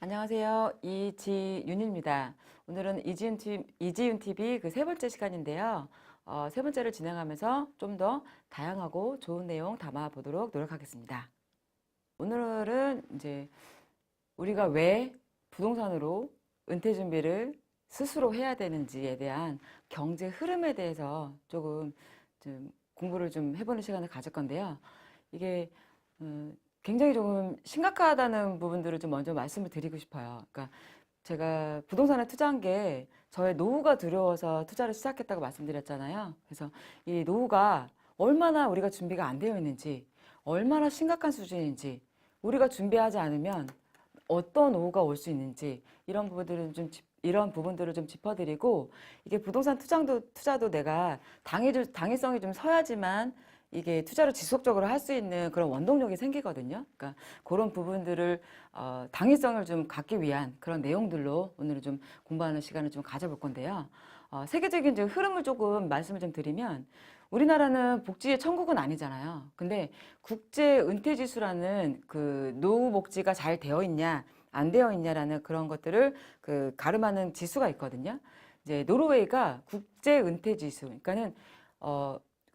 안녕하세요. 이지윤입니다. 오늘은 이지윤 TV 그 세 번째 시간인데요. 세 번째를 진행하면서 좀 더 다양하고 좋은 내용 담아 보도록 노력하겠습니다. 오늘은 이제 우리가 왜 부동산으로 은퇴 준비를 스스로 해야 되는지에 대한 경제 흐름에 대해서 조금 좀 공부를 좀 해보는 시간을 가질 건데요. 이게 굉장히 조금 심각하다는 부분들을 좀 먼저 말씀을 드리고 싶어요. 그러니까 제가 부동산에 투자한 게 저의 노후가 두려워서 투자를 시작했다고 말씀드렸잖아요. 그래서 이 노후가 얼마나 우리가 준비가 안 되어 있는지, 얼마나 심각한 수준인지, 우리가 준비하지 않으면 어떤 노후가 올 수 있는지 이런 부분들을 좀 짚어드리고, 이게 부동산 투자도 내가 당위성이 좀 서야지만 이게 투자를 지속적으로 할 수 있는 그런 원동력이 생기거든요. 그러니까 그런 부분들을 당위성을 좀 갖기 위한 그런 내용들로 오늘은 좀 공부하는 시간을 좀 가져볼 건데요. 세계적인 이제 흐름을 조금 말씀을 좀 드리면, 우리나라는 복지의 천국은 아니잖아요. 근데 국제 은퇴 지수라는 그 노후 복지가 잘 되어 있냐 안 되어 있냐라는 그런 것들을 그 가름하는 지수가 있거든요. 이제 노르웨이가 국제 은퇴 지수, 그러니까는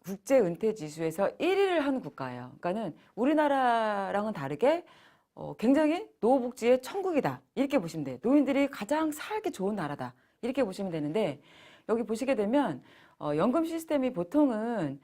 국제 은퇴 지수에서 1위를 한 국가예요. 그러니까는 우리나라랑은 다르게 굉장히 노후복지의 천국이다, 이렇게 보시면 돼요. 노인들이 가장 살기 좋은 나라다, 이렇게 보시면 되는데, 여기 보시게 되면 연금 시스템이 보통은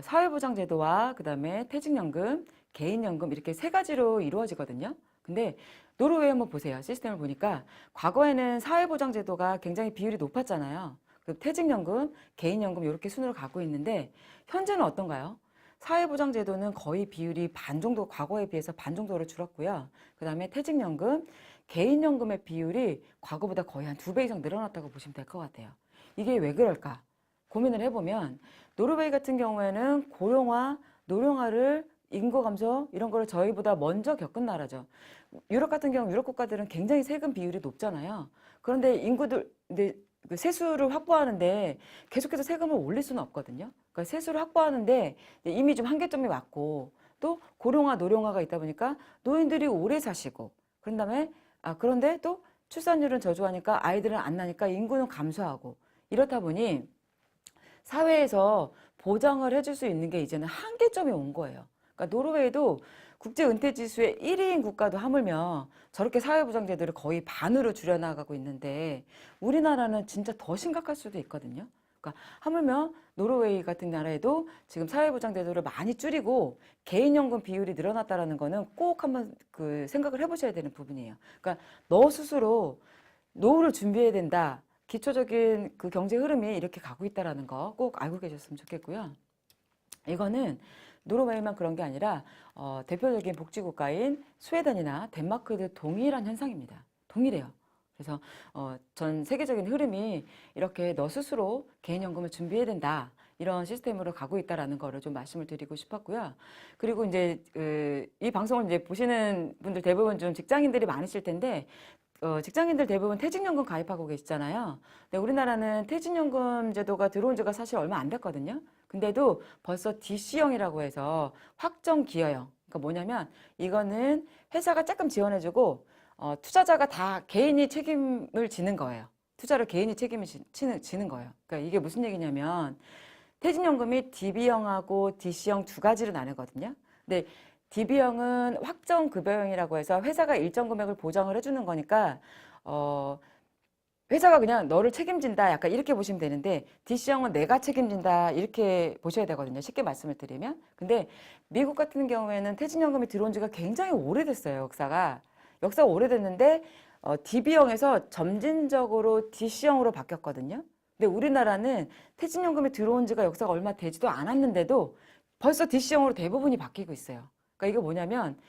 사회보장제도와 그 다음에 퇴직연금, 개인연금 이렇게 세 가지로 이루어지거든요. 근데 노르웨이 한번 보세요. 시스템을 보니까 과거에는 사회보장제도가 굉장히 비율이 높았잖아요. 그 퇴직연금, 개인연금 이렇게 순으로 갖고 있는데, 현재는 어떤가요? 사회보장제도는 거의 비율이 반 정도, 과거에 비해서 반 정도로 줄었고요. 그 다음에 퇴직연금, 개인연금의 비율이 과거보다 거의 한 2배 이상 늘어났다고 보시면 될 것 같아요. 이게 왜 그럴까? 고민을 해보면, 노르웨이 같은 경우에는 고령화, 노령화를 인구 감소 이런 거를 저희보다 먼저 겪은 나라죠. 유럽 같은 경우, 유럽 국가들은 굉장히 세금 비율이 높잖아요. 그런데 근데 그 세수를 확보하는데 계속해서 세금을 올릴 수는 없거든요. 그러니까 세수를 확보하는데 이미 좀 한계점이 왔고, 또 고령화, 노령화가 있다 보니까 노인들이 오래 사시고, 그런 다음에 그런데 또 출산율은 저조하니까 아이들은 안 나니까 인구는 감소하고, 이렇다 보니 사회에서 보장을 해줄 수 있는 게 이제는 한계점이 온 거예요. 그러니까 노르웨이도 국제 은퇴 지수의 1위인 국가도 하물며 저렇게 사회보장제도를 거의 반으로 줄여나가고 있는데, 우리나라는 진짜 더 심각할 수도 있거든요. 그러니까 하물며 노르웨이 같은 나라에도 지금 사회보장제도를 많이 줄이고 개인연금 비율이 늘어났다라는 거는 꼭 한번 그 생각을 해보셔야 되는 부분이에요. 그러니까 너 스스로 노후를 준비해야 된다, 기초적인 그 경제 흐름이 이렇게 가고 있다라는 거 꼭 알고 계셨으면 좋겠고요. 이거는 노르웨이만 그런 게 아니라 대표적인 복지국가인 스웨덴이나 덴마크도 동일한 현상입니다. 동일해요. 그래서 전 세계적인 흐름이 이렇게 너 스스로 개인연금을 준비해야 된다, 이런 시스템으로 가고 있다라는 거를 좀 말씀을 드리고 싶었고요. 그리고 이제 이 방송을 이제 보시는 분들 대부분 좀 직장인들이 많으실 텐데, 직장인들 대부분 퇴직연금 가입하고 계시잖아요. 근데 우리나라는 퇴직연금 제도가 들어온 지가 사실 얼마 안 됐거든요. 근데도 벌써 DC형이라고 해서 확정기여형. 그러니까 뭐냐면 이거는 회사가 조금 지원해주고 투자자가 다 개인이 책임을 지는 거예요. 투자를 개인이 책임을 지는 거예요. 그러니까 이게 무슨 얘기냐면, 퇴직연금이 DB형하고 DC형 두 가지로 나누거든요. 근데 DB형은 확정급여형이라고 해서 회사가 일정 금액을 보장을 해주는 거니까 회사가 그냥 너를 책임진다, 약간 이렇게 보시면 되는데, DC형은 내가 책임진다, 이렇게 보셔야 되거든요. 쉽게 말씀을 드리면. 근데 미국 같은 경우에는 퇴직연금이 들어온 지가 굉장히 오래됐어요. 역사가 오래됐는데 DB형에서 점진적으로 DC형으로 바뀌었거든요. 근데 우리나라는 퇴직연금이 들어온 지가 역사가 얼마 되지도 않았는데도 벌써 DC형으로 대부분이 바뀌고 있어요. 그러니까 이거 뭐냐면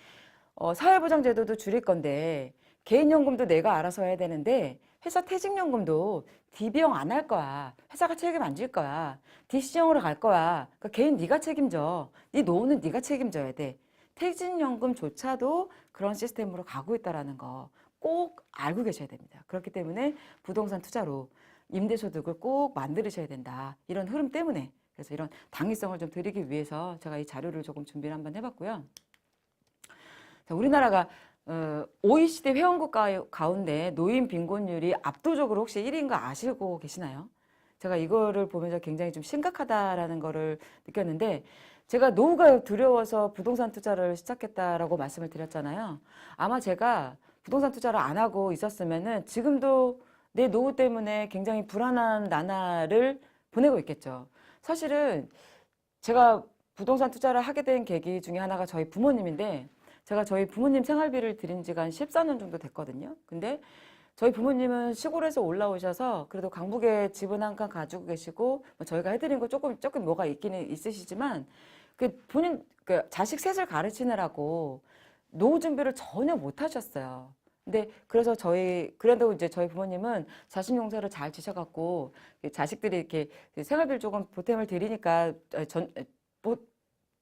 사회보장제도도 줄일 건데 개인연금도 내가 알아서 해야 되는데, 회사 퇴직연금도 DB형 안 할 거야. 회사가 책임 안 질 거야. DC형으로 갈 거야. 그러니까 개인 네가 책임져. 네 노후는 네가 책임져야 돼. 퇴직연금조차도 그런 시스템으로 가고 있다는 거 꼭 알고 계셔야 됩니다. 그렇기 때문에 부동산 투자로 임대소득을 꼭 만들으셔야 된다, 이런 흐름 때문에, 그래서 이런 당위성을 좀 드리기 위해서 제가 이 자료를 조금 준비를 한번 해봤고요. 자, 우리나라가 OECD 회원국 가운데 노인 빈곤율이 압도적으로 혹시 1위인 거 아시고 계시나요? 제가 이거를 보면서 굉장히 좀 심각하다라는 거를 느꼈는데 제가 노후가 두려워서 부동산 투자를 시작했다라고 말씀을 드렸잖아요. 아마 제가 부동산 투자를 안 하고 있었으면은 지금도 내 노후 때문에 굉장히 불안한 나날을 보내고 있겠죠. 사실은 제가 부동산 투자를 하게 된 계기 중에 하나가 저희 부모님인데 제가 저희 부모님 생활비를 드린 지가 한 14년 정도 됐거든요. 근데 저희 부모님은 시골에서 올라오셔서 그래도 강북에 집은 한 칸 가지고 계시고 뭐 저희가 해드린 거 조금 뭐가 있기는 있으시지만 그 본인 그 자식 셋을 가르치느라고 노후 준비를 전혀 못 하셨어요. 근데 그래서 그래도 이제 저희 부모님은 자식 용사를 잘 지셔갖고 자식들이 이렇게 생활비를 조금 보탬을 드리니까 뭐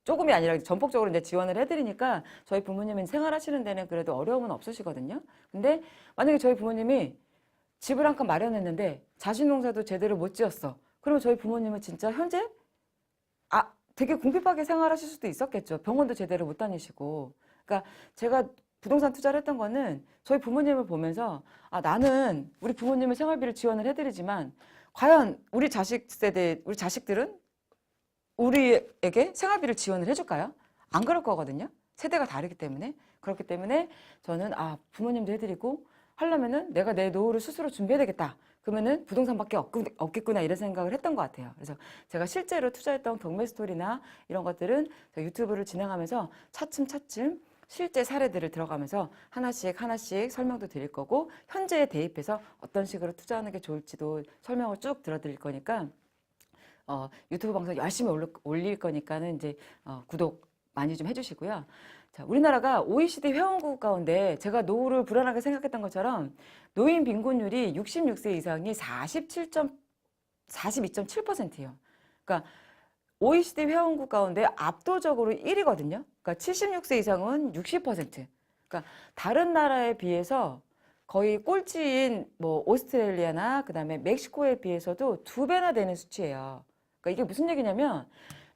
조금이 아니라 전폭적으로 이제 지원을 해드리니까 저희 부모님은 생활하시는 데는 그래도 어려움은 없으시거든요. 근데 만약에 저희 부모님이 집을 한 칸 마련했는데 자식 농사도 제대로 못 지었어. 그러면 저희 부모님은 진짜 현재 되게 궁핍하게 생활하실 수도 있었겠죠. 병원도 제대로 못 다니시고. 그러니까 제가 부동산 투자를 했던 거는 저희 부모님을 보면서 나는 우리 부모님의 생활비를 지원을 해드리지만 과연 우리 자식들은 우리에게 생활비를 지원을 해줄까요? 안 그럴 거거든요. 세대가 다르기 때문에. 그렇기 때문에 저는 부모님도 해드리고 하려면은 내가 내 노후를 스스로 준비해야 되겠다. 그러면은 부동산밖에 없겠구나 이런 생각을 했던 것 같아요. 그래서 제가 실제로 투자했던 경매 스토리나 이런 것들은 유튜브를 진행하면서 차츰 실제 사례들을 들어가면서 하나씩 설명도 드릴 거고 현재에 대입해서 어떤 식으로 투자하는 게 좋을지도 설명을 쭉 들어드릴 거니까 유튜브 방송 열심히 올릴 거니까는 이제 구독 많이 좀 해주시고요. 자, 우리나라가 OECD 회원국 가운데 제가 노후를 불안하게 생각했던 것처럼 노인 빈곤율이 66세 이상이 42.7%예요. 그러니까 OECD 회원국 가운데 압도적으로 1위거든요. 그러니까 76세 이상은 60%. 그러니까 다른 나라에 비해서 거의 꼴찌인 뭐 오스트레일리아나 그다음에 멕시코에 비해서도 2배나 되는 수치예요. 그러니까 이게 무슨 얘기냐면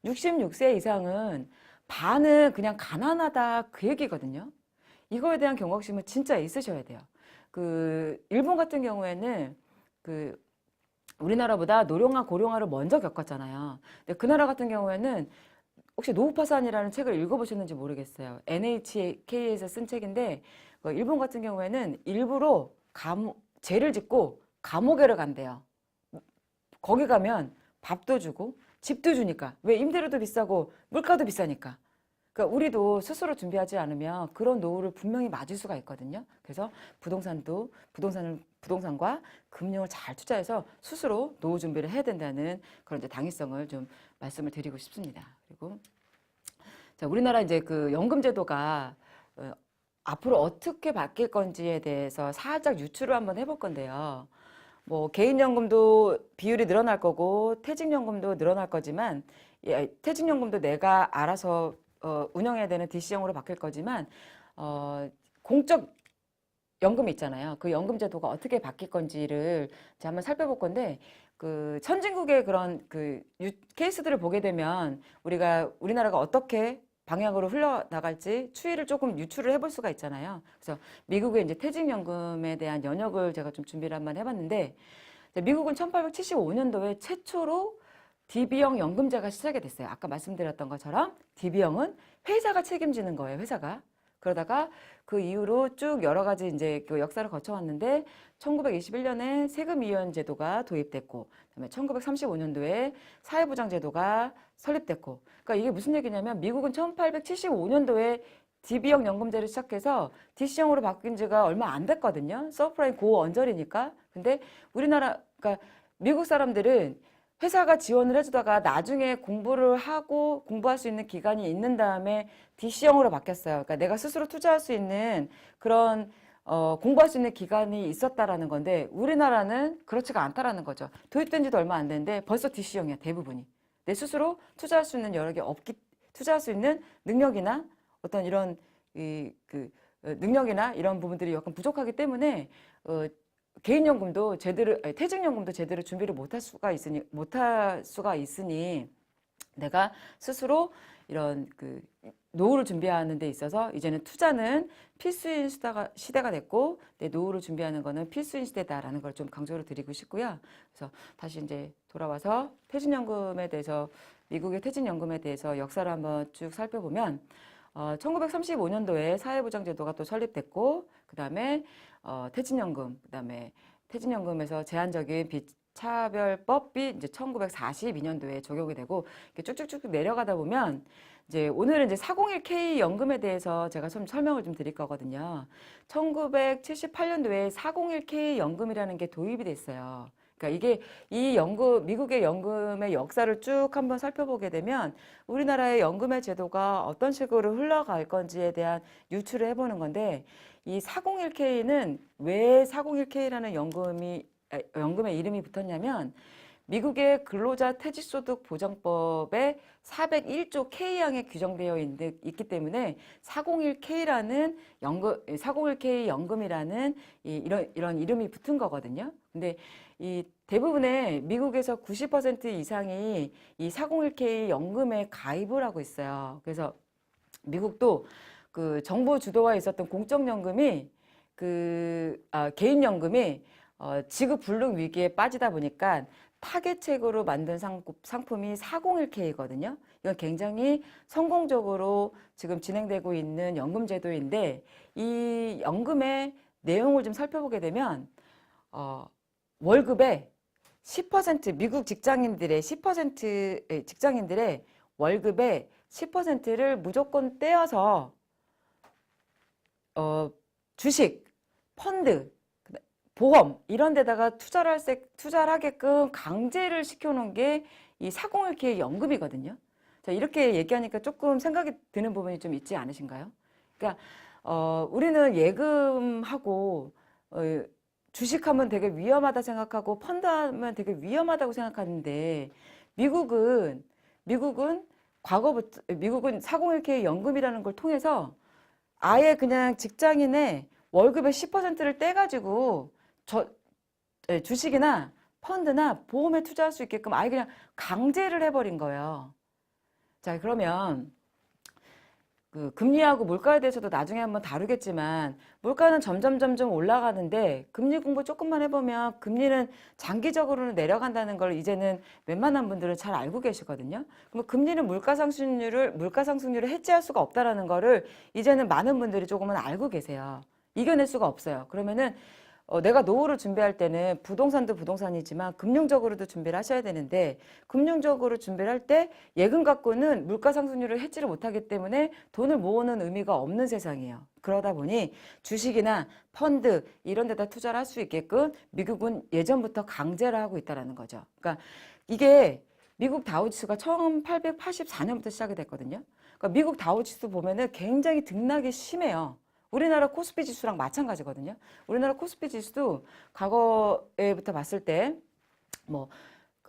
66세 이상은 반은 그냥 가난하다 그 얘기거든요. 이거에 대한 경각심은 진짜 있으셔야 돼요. 일본 같은 경우에는 우리나라보다 노령화 고령화를 먼저 겪었잖아요. 근데 그 나라 같은 경우에는 혹시 노후파산이라는 책을 읽어보셨는지 모르겠어요. NHK에서 쓴 책인데 일본 같은 경우에는 일부러 죄를 짓고 감옥에를 간대요. 거기 가면 밥도 주고 집도 주니까. 왜? 임대료도 비싸고 물가도 비싸니까. 그러니까 우리도 스스로 준비하지 않으면 그런 노후를 분명히 맞을 수가 있거든요. 그래서 부동산과 금융을 잘 투자해서 스스로 노후 준비를 해야 된다는 그런 이제 당위성을 좀 말씀을 드리고 싶습니다. 그리고 자, 우리나라 이제 연금 제도가 앞으로 어떻게 바뀔 건지에 대해서 살짝 유추를 한번 해볼 건데요. 뭐 개인연금도 비율이 늘어날 거고 퇴직연금도 늘어날 거지만 퇴직연금도 내가 알아서 운영해야 되는 DC형으로 바뀔 거지만 공적 연금이 있잖아요. 그 연금 제도가 어떻게 바뀔 건지를 이제 한번 살펴볼 건데 선진국의 그런 케이스들을 보게 되면 우리나라가 어떻게 방향으로 흘러나갈지 추이를 조금 유추를 해볼 수가 있잖아요. 그래서 미국의 이제 퇴직연금에 대한 연역을 제가 좀 준비를 한번 해봤는데 미국은 1875년도에 최초로 DB형 연금제가 시작이 됐어요. 아까 말씀드렸던 것처럼 DB형은 회사가 책임지는 거예요. 회사가. 그러다가 그 이후로 쭉 여러 가지 이제 역사를 거쳐왔는데 1921년에 세금이연 제도가 도입됐고 그다음에 1935년도에 사회보장제도가 설립됐고 그러니까 이게 무슨 얘기냐면 미국은 1875년도에 DB형 연금제를 시작해서 DC형으로 바뀐 지가 얼마 안 됐거든요. 서프라임 고언저리니까. 근데 그러니까 미국 사람들은 회사가 지원을 해주다가 나중에 공부할 수 있는 기간이 있는 다음에 DC형으로 바뀌었어요. 그러니까 내가 스스로 투자할 수 있는 그런 공부할 수 있는 기간이 있었다라는 건데 우리나라는 그렇지가 않다라는 거죠. 도입된 지도 얼마 안 됐는데 벌써 DC형이야 대부분이. 내 스스로 투자할 수 있는 여러 개 투자할 수 있는 능력이나 어떤 이런 능력이나 이런 부분들이 약간 부족하기 때문에 개인연금도 퇴직연금도 제대로 준비를 못할 수가 있으니 내가 스스로 이런 그 노후를 준비하는 데 있어서 이제는 투자는 필수인 시대가 됐고 내 노후를 준비하는 거는 필수인 시대다라는 걸 좀 강조를 드리고 싶고요. 그래서 다시 이제 돌아와서 퇴직연금에 대해서 미국의 퇴직연금에 대해서 역사를 한번 쭉 살펴보면 1935년도에 사회보장제도가 또 설립됐고 그다음에 퇴직연금 그다음에 퇴직연금에서 제한적인 비차별법이 이제 1942년도에 적용이 되고 이렇게 쭉쭉쭉 내려가다 보면 이제 오늘은 이제 401k 연금에 대해서 제가 좀 설명을 좀 드릴 거거든요. 1978년도에 401k 연금이라는 게 도입이 됐어요. 그러니까 이게 이 연금, 미국의 연금의 역사를 쭉 한번 살펴보게 되면 우리나라의 연금의 제도가 어떤 식으로 흘러갈 건지에 대한 유추를 해보는 건데 이 401k는 왜 401k라는 연금의 이름이 붙었냐면 미국의 근로자 퇴직소득 보장법에 401조 K항에 규정되어 있기 때문에 401K라는 401K 연금이라는 이런 이름이 붙은 거거든요. 근데 이 대부분의 미국에서 90% 이상이 이 401K 연금에 가입을 하고 있어요. 그래서 미국도 그 정부 주도화에 있었던 공적연금이 개인연금이 지급 불능 위기에 빠지다 보니까 타겟책으로 만든 상품이 401k거든요. 이건 굉장히 성공적으로 지금 진행되고 있는 연금제도인데 이 연금의 내용을 좀 살펴보게 되면 월급의 10% 미국 직장인들의 월급의 10%를 무조건 떼어서 주식, 펀드, 보험 이런 데다가 투자를 하게끔 강제를 시켜놓은 게 이 401k 연금이거든요. 자, 이렇게 얘기하니까 조금 생각이 드는 부분이 좀 있지 않으신가요? 그러니까 우리는 예금하고 주식하면 되게 위험하다 생각하고 펀드하면 되게 위험하다고 생각하는데 미국은 과거부터 미국은 401k 연금이라는 걸 통해서 아예 그냥 직장인의 월급의 10%를 떼가지고 주식이나 펀드나 보험에 투자할 수 있게끔 아예 그냥 강제를 해버린 거예요. 자, 그러면 그 금리하고 물가에 대해서도 나중에 한번 다루겠지만 물가는 점점 올라가는데 금리 공부 조금만 해보면 금리는 장기적으로는 내려간다는 걸 이제는 웬만한 분들은 잘 알고 계시거든요. 그럼 금리는 물가 상승률을 해지할 수가 없다라는 거를 이제는 많은 분들이 조금은 알고 계세요. 이겨낼 수가 없어요. 그러면은 내가 노후를 준비할 때는 부동산도 부동산이지만 금융적으로도 준비를 하셔야 되는데 금융적으로 준비를 할 때 예금 갖고는 물가 상승률을 해지를 못하기 때문에 돈을 모으는 의미가 없는 세상이에요. 그러다 보니 주식이나 펀드 이런 데다 투자를 할 수 있게끔 미국은 예전부터 강제를 하고 있다는 거죠. 그러니까 이게 미국 다우지수가 1884년부터 시작이 됐거든요. 그러니까 미국 다우지수 보면은 굉장히 등락이 심해요. 우리나라 코스피 지수랑 마찬가지거든요. 우리나라 코스피 지수도 과거에부터 봤을 때 뭐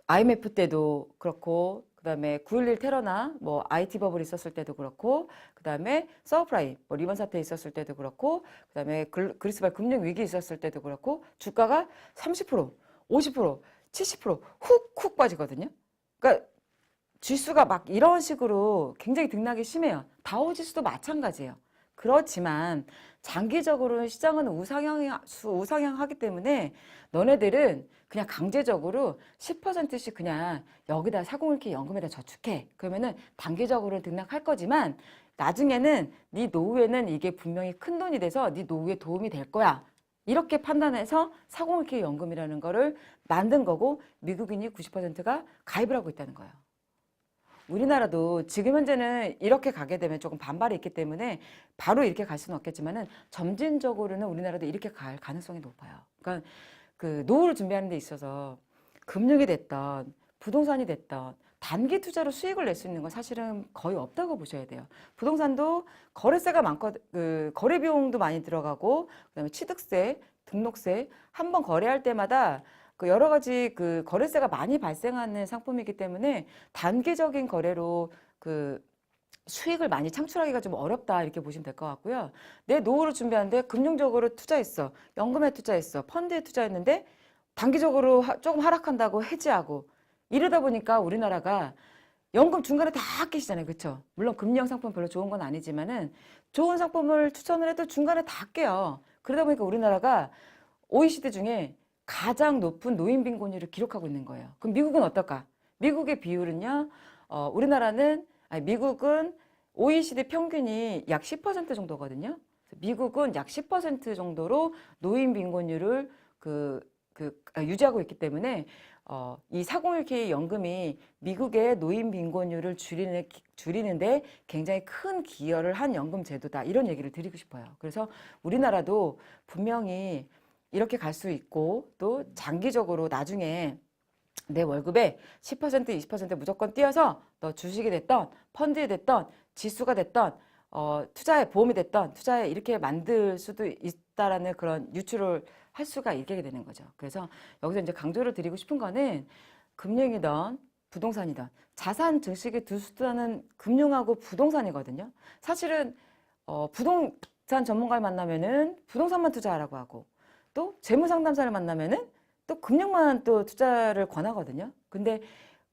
IMF 때도 그렇고 그다음에 9.11 테러나 뭐 IT 버블 있었을 때도 그렇고 그다음에 서브프라임 뭐 리먼 사태 있었을 때도 그렇고 그다음에 그리스발 금융 위기 있었을 때도 그렇고 주가가 30%, 50%, 70% 훅 빠지거든요. 그러니까 지수가 막 이런 식으로 굉장히 등락이 심해요. 다우지수도 마찬가지예요. 그렇지만 장기적으로 시장은 우상향하기 때문에 너네들은 그냥 강제적으로 10%씩 그냥 여기다 401k 연금에다 저축해. 그러면은 단기적으로 등락할 거지만 나중에는 네 노후에는 이게 분명히 큰 돈이 돼서 네 노후에 도움이 될 거야. 이렇게 판단해서 401k 연금이라는 거를 만든 거고 미국인이 90%가 가입을 하고 있다는 거예요. 우리나라도 지금 현재는 이렇게 가게 되면 조금 반발이 있기 때문에 바로 이렇게 갈 수는 없겠지만은 점진적으로는 우리나라도 이렇게 갈 가능성이 높아요. 그러니까 그 노후를 준비하는 데 있어서 금융이 됐던 부동산이 됐던 단기 투자로 수익을 낼 수 있는 건 사실은 거의 없다고 보셔야 돼요. 부동산도 거래세가 거래 비용도 많이 들어가고 그다음에 취득세, 등록세 한 번 거래할 때마다 그 여러 가지 그 거래세가 많이 발생하는 상품이기 때문에 단기적인 거래로 그 수익을 많이 창출하기가 좀 어렵다 이렇게 보시면 될 것 같고요. 내 노후를 준비하는데 금융적으로 투자했어, 연금에 투자했어, 펀드에 투자했는데 단기적으로 조금 하락한다고 해지하고 이러다 보니까 우리나라가 연금 중간에 다 아끼시잖아요. 그렇죠? 물론 금리형 상품 별로 좋은 건 아니지만은 좋은 상품을 추천을 해도 중간에 다 아껴요. 그러다 보니까 우리나라가 OECD 중에 가장 높은 노인 빈곤율을 기록하고 있는 거예요. 그럼 미국은 어떨까? 미국의 비율은요. 미국은 OECD 평균이 약 10% 정도거든요. 미국은 약 10% 정도로 노인 빈곤율을 유지하고 있기 때문에 이 401k 연금이 미국의 노인 빈곤율을 줄이는데 굉장히 큰 기여를 한 연금 제도다. 이런 얘기를 드리고 싶어요. 그래서 우리나라도 분명히 이렇게 갈 수 있고 또 장기적으로 나중에 내 월급에 10% 20% 무조건 띄어서 너 주식이 됐던 펀드에 됐던 지수가 됐던 투자에 보험이 됐던 투자에 이렇게 만들 수도 있다라는 그런 유추를 할 수가 있게 되는 거죠. 그래서 여기서 이제 강조를 드리고 싶은 거는 금융이든 부동산이든 자산 증식의 두 수단은 금융하고 부동산이거든요. 사실은 부동산 전문가를 만나면은 부동산만 투자하라고 하고 또 재무상담사를 만나면은 또 금융만 또 투자를 권하거든요. 근데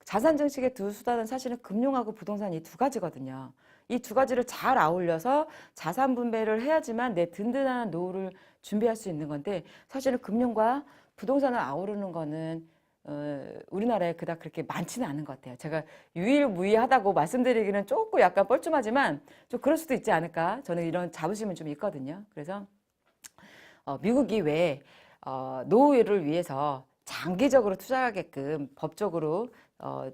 자산 증식의 두 수단은 사실은 금융하고 부동산 이 두 가지거든요. 이 두 가지를 잘 아울려서 자산 분배를 해야지만 내 든든한 노후를 준비할 수 있는 건데 사실은 금융과 부동산을 아우르는 거는 우리나라에 그닥 그렇게 많지는 않은 것 같아요. 제가 유일무이하다고 말씀드리기는 조금 약간 뻘쭘하지만 좀 그럴 수도 있지 않을까. 저는 이런 자부심은 좀 있거든요. 그래서 미국이 왜 노후를 위해서 장기적으로 투자하게끔 법적으로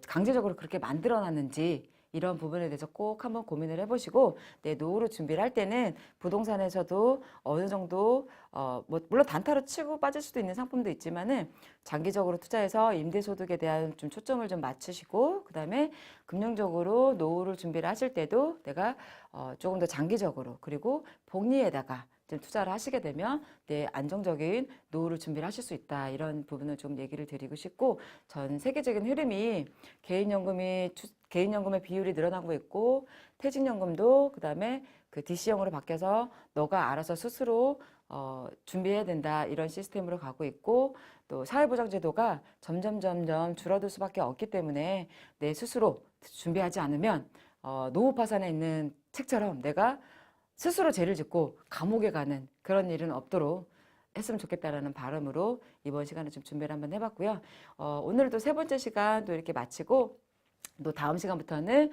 강제적으로 그렇게 만들어놨는지 이런 부분에 대해서 꼭 한번 고민을 해보시고 내 노후를 준비를 할 때는 부동산에서도 어느 정도 물론 단타로 치고 빠질 수도 있는 상품도 있지만은 장기적으로 투자해서 임대소득에 대한 좀 초점을 좀 맞추시고 그다음에 금융적으로 노후를 준비를 하실 때도 내가 조금 더 장기적으로 그리고 복리에다가 좀 투자를 하시게 되면 내 안정적인 노후를 준비를 하실 수 있다. 이런 부분을 좀 얘기를 드리고 싶고 전 세계적인 흐름이 개인연금의 비율이 늘어나고 있고 퇴직연금도 그다음에 그 DC형으로 바뀌어서 너가 알아서 스스로 준비해야 된다. 이런 시스템으로 가고 있고 또 사회보장제도가 점점 줄어들 수밖에 없기 때문에 내 스스로 준비하지 않으면 노후 파산에 있는 책처럼 내가 스스로 죄를 짓고 감옥에 가는 그런 일은 없도록 했으면 좋겠다라는 바람으로 이번 시간에 좀 준비를 한번 해봤고요. 오늘도 세 번째 시간 또 이렇게 마치고 또 다음 시간부터는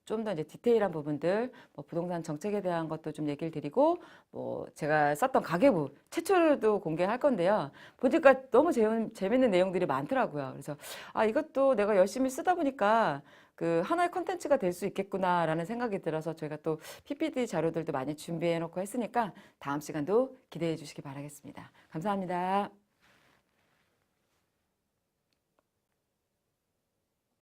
좀 더 이제 디테일한 부분들, 뭐 부동산 정책에 대한 것도 좀 얘기를 드리고, 뭐 제가 썼던 가계부 최초로도 공개할 건데요. 보니까 너무 재밌는 내용들이 많더라고요. 그래서 이것도 내가 열심히 쓰다 보니까 그 하나의 컨텐츠가 될 수 있겠구나라는 생각이 들어서 저희가 또 PPT 자료들도 많이 준비해 놓고 했으니까 다음 시간도 기대해 주시기 바라겠습니다. 감사합니다.